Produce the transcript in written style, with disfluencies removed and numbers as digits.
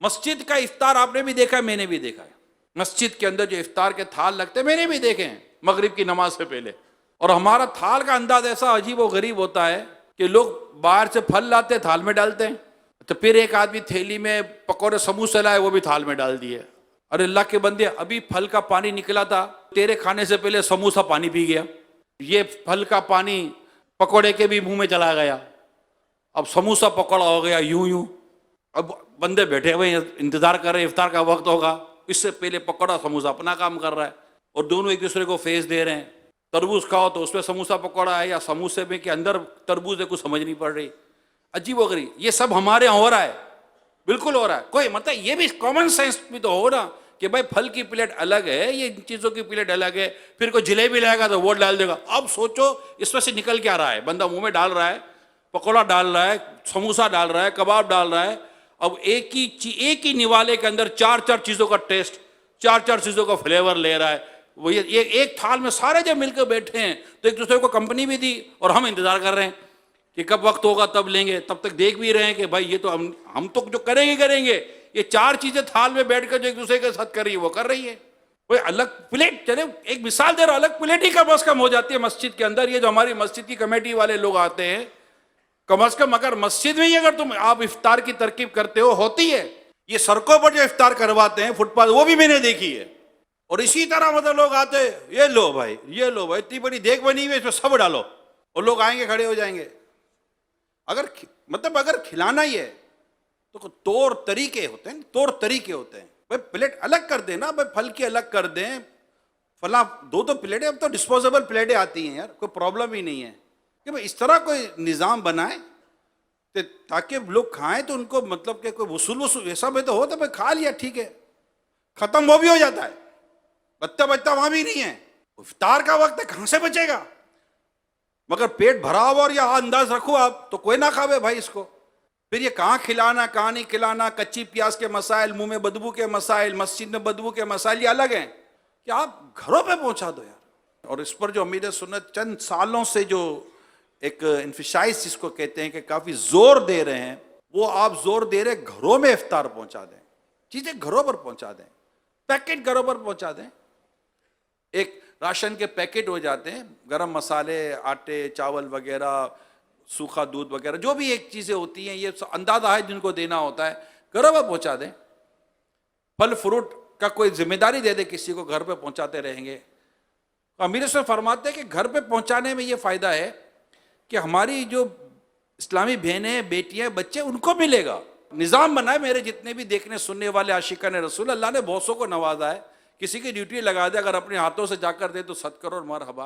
मस्जिद का इफ्तार आपने भी देखा है, मैंने भी देखा है। मस्जिद के अंदर जो इफ्तार के थाल लगते हैं मैंने भी देखे हैं मगरिब की नमाज से पहले। और हमारा थाल का अंदाज ऐसा अजीब और गरीब होता है कि लोग बाहर से फल लाते हैं, थाल में डालते हैं, तो फिर एक आदमी थैली में पकौड़े समोसे लाए, वो भी थाल में डाल दिए। अरे अल्लाह के बंदे, अभी फल का पानी निकला था, तेरे खाने से पहले समोसा पानी पी गया, ये फल का पानी पकौड़े के भी मुंह में चला गया, अब समोसा पकौड़ा हो गया यूं यूं। अब बंदे बैठे हुए इंतजार कर रहे, इफ्तार का वक्त होगा, इससे पहले पकौड़ा समोसा अपना काम कर रहा है और दोनों एक दूसरे को फेस दे रहे हैं। तरबूज खाओ तो उसमें समोसा पकौड़ा है, या समोसे में के अंदर तरबूज है, कुछ समझ नहीं पड़ रही। अजीब वगैरह ये सब हमारे यहाँ हो रहा है, बिल्कुल हो रहा है। कोई मतलब ये भी कॉमन सेंस भी तो हो ना कि भाई फल की प्लेट अलग है, ये इन चीज़ों की प्लेट अलग है। फिर कोई जलेबी लाएगा तो वो डाल देगा। अब सोचो इसमें से निकल क्या रहा है, बंदा मुंह में डाल रहा है, पकौड़ा डाल रहा है, समोसा डाल रहा है, कबाब डाल रहा है। अब एक ही निवाले के अंदर चार चार चीज़ों का टेस्ट, चार चार चीज़ों का फ्लेवर ले रहा है। वो ये एक थाल में सारे जब मिलकर बैठे हैं तो एक दूसरे को कंपनी भी दी और हम इंतजार कर रहे हैं कि कब वक्त होगा तब लेंगे। तब तक देख भी रहे हैं कि भाई ये तो हम तो जो करेंगे, ये चार चीजें थाल में बैठकर जो एक दूसरे के साथ कर रही है वो कर रही है। कोई अलग प्लेट, चले एक मिसाल दे रहा, अलग प्लेट ही कम अज कम हो जाती है मस्जिद के अंदर। ये जो हमारी मस्जिद की कमेटी वाले लोग आते हैं, कम अज कम अगर मस्जिद में ही अगर आप इफ्तार की तरकीब करते हो, होती है। ये सड़कों पर जो इफ्तार करवाते हैं फुटपाथ, वो भी मैंने देखी है। और इसी तरह मतलब लोग आते, ये लो भाई, ये लो भाई, इतनी बड़ी देख बनी हुई है, इसमें सब डालो, और लोग आएंगे, खड़े हो जाएंगे। अगर खिलाना ही है तो तौर तरीके होते हैं, तौर तरीके होते हैं। भाई प्लेट अलग कर देना, भाई फल की अलग कर दें, फला दो प्लेटें, अब तो डिस्पोजेबल प्लेटें आती हैं यार, कोई प्रॉब्लम ही नहीं है। कि भाई इस तरह कोई निज़ाम बनाए ताकि लोग खाएं तो उनको मतलब कि कोई वसूल ऐसा भी तो हो, तो भाई खा लिया ठीक है, खत्म वो भी हो जाता है, बच्चा वहां भी नहीं है। इफ्तार का वक्त है, कहां से बचेगा? मगर पेट भरा हुआ और यह अंदाज रखो आप तो कोई ना खावे भाई इसको। फिर ये कहाँ खिलाना कहाँ नहीं खिलाना, कच्ची प्याज के मसाइल, मुंह में बदबू के मसाइल, मस्जिद में बदबू के मसाइल, ये अलग हैं कि आप घरों पे पहुंचा दो यार। और इस पर जो अमीर सुन्नत चंद सालों से जो एक इन्फिशाइज जिसको कहते हैं कि काफी जोर दे रहे हैं, वो आप जोर दे रहे घरों में इफ्तार पहुंचा दें, चीजें घरों पर पहुंचा दें, पैकेट घरों पर पहुंचा दें। एक राशन के पैकेट हो जाते हैं, गरम मसाले, आटे, चावल वगैरह, सूखा दूध वगैरह, जो भी एक चीज़ें होती हैं, ये अंदाजा है जिनको देना होता है, घरों पर पहुंचा दें। फल फ्रूट का कोई जिम्मेदारी दे दे किसी को, घर पे पहुंचाते रहेंगे। अमीर से फरमाते हैं कि घर पे पहुंचाने में ये फ़ायदा है कि हमारी जो इस्लामी बहनें, बेटियां, बच्चे, उनको मिलेगा। निज़ाम बनाए, मेरे जितने भी देखने सुनने वाले आशिकान रसूल, अल्लाह ने बहुत सौ को नवाजा है, किसी की ड्यूटी लगा दे, अगर अपने हाथों से जाकर दे तो सद करो और मरहबा।